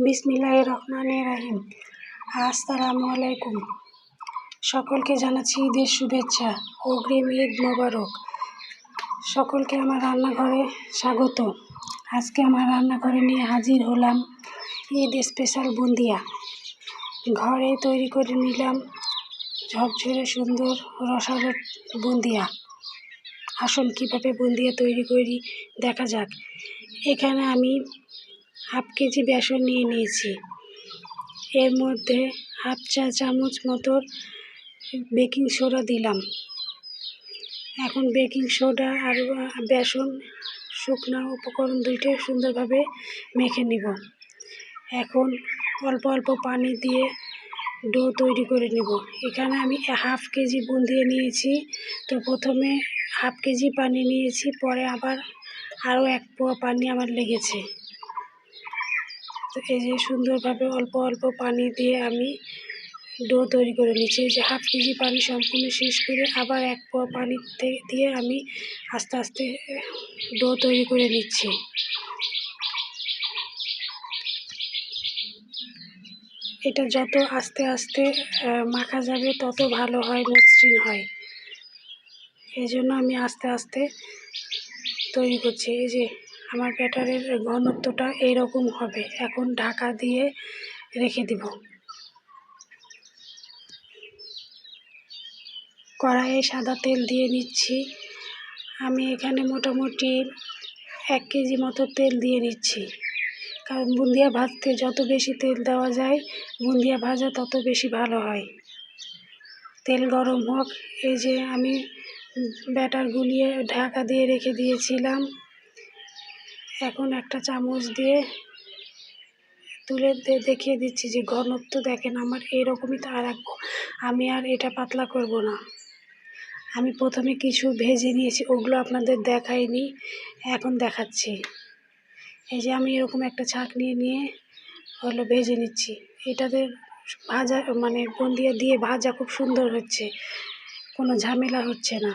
বিসমিল্লাহির রহমানির রহিম। আসসালামু আলাইকুম। সকলকে জানাচ্ছি ঈদের শুভেচ্ছা, অগ্রিম ঈদ মোবারক। সকলকে আমার রান্নাঘরে স্বাগত। আজকে আমার রান্নাঘরে নিয়ে হাজির হলাম ঈদ স্পেশাল বুন্দিয়া। ঘরে তৈরি করে নিলাম ঝরঝরে সুন্দর রসালো বুন্দিয়া। আসুন কীভাবে বুন্দিয়া তৈরি করি দেখা যাক। এখানে আমি হাফ কেজি বেসন নিয়ে নিয়েছি। এর মধ্যে হাফ চা চামচ মতো বেকিং সোডা দিলাম। এখন বেকিং সোডা আর বেসন শুকনো উপকরণ দুইটা সুন্দরভাবে মেখে নিব। এখন অল্প অল্প পানি দিয়ে ডো তৈরি করে নেব। এখানে আমি হাফ কেজি বুন্দিয়া নিয়েছি, তো প্রথমে হাফ কেজি পানি নিয়েছি, পরে আবার আরও এক পোয়া পানি আমার লেগেছে। তো এই যে সুন্দরভাবে অল্প অল্প পানি দিয়ে আমি ডো তৈরি করে নিচ্ছি। এই যে হাফ কেজি পানি সম্পূর্ণ শেষ করে আবার এক পোয়া পানি দিয়ে আমি আস্তে আস্তে ডো তৈরি করে নিচ্ছি। এটা যত আস্তে আস্তে মাখা যাবে তত ভালো হয়, মসৃণ হয়। এই জন্য আমি আস্তে আস্তে তৈরি করছি। এই যে আমার ব্যাটারের ঘনত্বটা এইরকম হবে। এখন ঢাকা দিয়ে রেখে দিব। কড়াইয়ে সাদা তেল দিয়ে নিচ্ছি। আমি এখানে মোটামুটি 1 কেজি মতো তেল দিয়ে নিচ্ছি, কারণ বুন্দিয়া ভাজতে যত বেশি তেল দেওয়া যায় বুন্দিয়া ভাজা তত বেশি ভালো হয়। তেল গরম হোক। এই যে আমি ব্যাটার গুলিয়ে ঢাকা দিয়ে রেখে দিয়েছিলাম। এখন একটা চামচ দিয়ে তুলে দেখিয়ে দিচ্ছি যে ঘনত্ব দেখেন আমার এরকমই তা রাখবো। আমি আর এটা পাতলা করব না। আমি প্রথমে কিছু ভেজে নিয়েছি, ওগুলো আপনাদের দেখাইনি, এখন দেখাচ্ছি। এই যে আমি এরকম একটা ছাঁকনি নিয়ে ভেজে নিচ্ছি। এটাতে ভাজা মানে বুন্দিয়া দিয়ে ভাজা খুব সুন্দর হচ্ছে, কোনো ঝামেলা হচ্ছে না।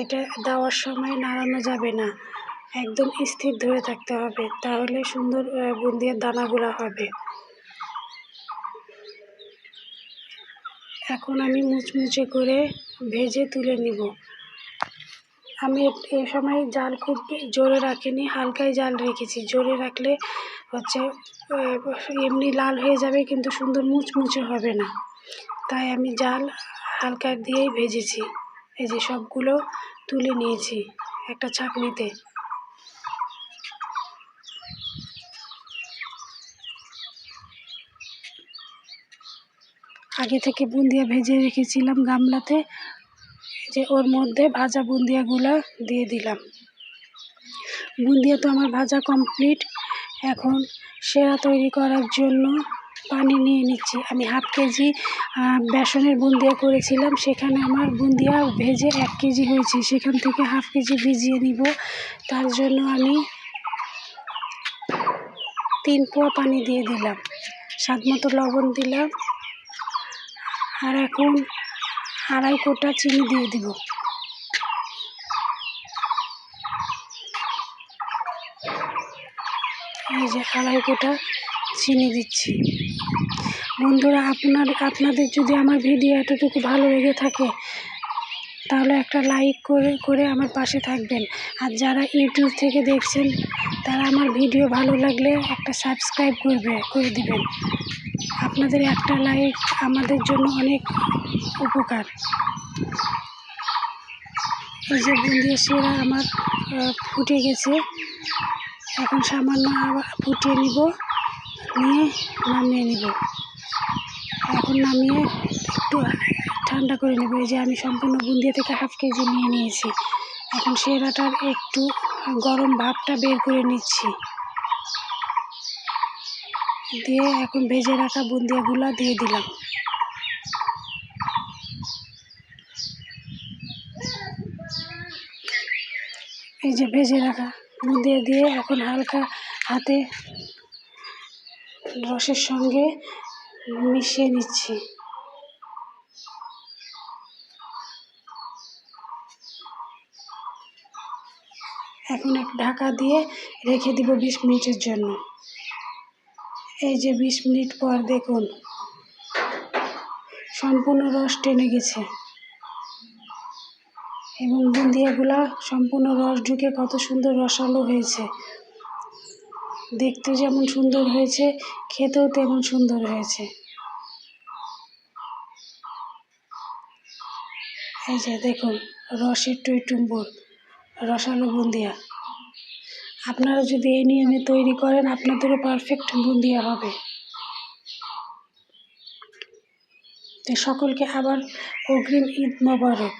এটা দেওয়ার সময় নাড়ানো যাবে না, একদম স্থির ধরে থাকতে হবে, তাহলে সুন্দর বুন্দিয়ার দানাগুলো হবে। এখন আমি মুচমুচে করে ভেজে তুলে নিব। আমি এই সময় জাল খুব জোরে রাখিনি, হালকাই জাল রেখেছি। জোরে রাখলে হচ্ছে এমনি লাল হয়ে যাবে, কিন্তু সুন্দর মুচমুচে হবে না। তাই আমি জাল হালকা দিয়েই ভেজেছি। এই যে সবগুলো তুলে নিয়েছি একটা ছাঁকনিতে। আগে থেকে বুন্দিয়া ভেজে রেখেছিলাম গামলাতে, যে ওর মধ্যে ভাজা বুন্দিয়াগুলো দিয়ে দিলাম। বুন্দিয়া তো আমার ভাজা কমপ্লিট। এখন সেরা তৈরি করার জন্য পানি নিয়ে নিচ্ছি। আমি হাফ কেজি বেসনের বুন্দিয়া করেছিলাম, সেখানে আমার বুন্দিয়া ভেজে 1 কেজি হয়েছে, সেখান থেকে হাফ কেজি ভিজিয়ে নিব। তার জন্য আমি 3 পোয়া পানি দিয়ে দিলাম, স্বাদ মতো লবণ দিলাম, আর এখন 2.5 কোটা চিনি দিয়ে দিব। এই যে 2.5 কোটা চিনি দিচ্ছি। বন্ধুরা, আপনাদের যদি আমার ভিডিও এতটুকু ভালো লেগে থাকে তাহলে একটা লাইক করে আমার পাশে থাকবেন। আর যারা ইউটিউব থেকে দেখছেন তারা আমার ভিডিও ভালো লাগলে একটা সাবস্ক্রাইব করে দিবেন। আপনাদের একটা লাইক আমাদের জন্য অনেক উপকার। এই যে বুন্দিয়া শিরা আমার ফুটে গেছে। এখন সামান্য ফুটিয়ে নিয়ে নামিয়ে নিব। এখন নামিয়ে একটু ঠান্ডা করে নেব। এই যে আমি সম্পূর্ণ বুন্দিয়া থেকে হাফ কেজি নিয়ে নিয়েছি। এখন শিরাটার একটু গরম ভাবটা বের করে নিচ্ছি, দিয়ে এখন ভেজে রাখা বুন্দিয়াগুলো দিয়ে দিলাম। এই যে ভেজে রাখা বুন্দিয়া দিয়ে এখন হালকা হাতে রসের সঙ্গে মিশিয়ে নিচ্ছি। এখন এক ঢাকা দিয়ে রেখে দিব 20 মিনিটের জন্য। এই যে 20 মিনিট পর দেখুন সম্পূর্ণ রস টেনে গেছে এবং বুন্দিয়াগুলা সম্পূর্ণ রস ঢুকে কত সুন্দর রসালো হয়েছে। দেখতে যেমন সুন্দর হয়েছে, খেতেও তেমন সুন্দর হয়েছে। এই যে দেখুন রসের টইটুম্বুর, রসালো বুন্দিয়া। আপনারা যদি এই নিয়মে তৈরি করেন আপনাদেরও পারফেক্ট বুন্দিয়া হবে। তো সকলকে আবার অগ্রিম ঈদ মোবারক।